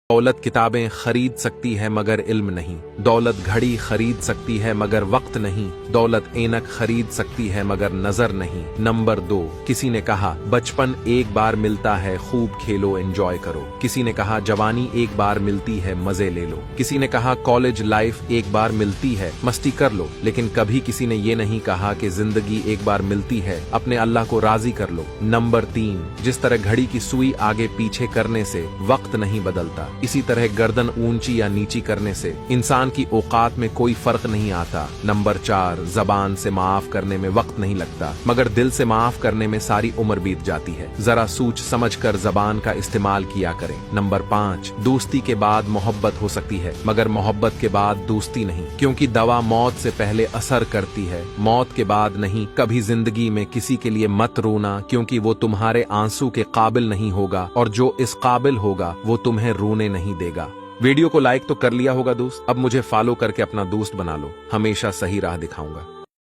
दौलत किताबें खरीद सकती है मगर इल्म नहीं, दौलत घड़ी खरीद सकती है मगर वक्त नहीं, दौलत ऐनक खरीद सकती है मगर नजर नहीं। नंबर 2, किसी ने कहा बचपन एक बार मिलता है, खूब खेलो एंजॉय करो। किसी ने कहा जवानी एक बार मिलती है, मजे ले लो। किसी ने कहा कॉलेज लाइफ एक बार मिलती है, मस्ती कर लो। लेकिन कभी किसी ने ये नहीं कहा कि जिंदगी एक बार मिलती है, अपने अल्लाह को राजी कर लो। नंबर 3, जिस तरह घड़ी की सुई आगे पीछे करने से वक्त नहीं बदलता, इसी तरह गर्दन ऊंची या नीची करने से इंसान की औकात में कोई फर्क नहीं आता। नंबर 4, जबान से माफ करने में वक्त नहीं लगता, मगर दिल से माफ करने में सारी उम्र बीत जाती है। जरा सोच समझ कर जबान का इस्तेमाल किया करें। नंबर 5, दोस्ती के बाद मोहब्बत हो सकती है, मगर मोहब्बत के बाद दोस्ती नहीं, क्योंकि दवा मौत से पहले असर करती है, मौत के बाद नहीं। कभी जिंदगी में किसी के लिए मत रोना, क्योंकि वो तुम्हारे आंसू के काबिल नहीं होगा, और जो इस काबिल होगा वो तुम्हें रोने नहीं देगा। वीडियो को लाइक तो कर लिया होगा दोस्त, अब मुझे फॉलो करके अपना दोस्त बना लो, हमेशा सही राह दिखाऊंगा।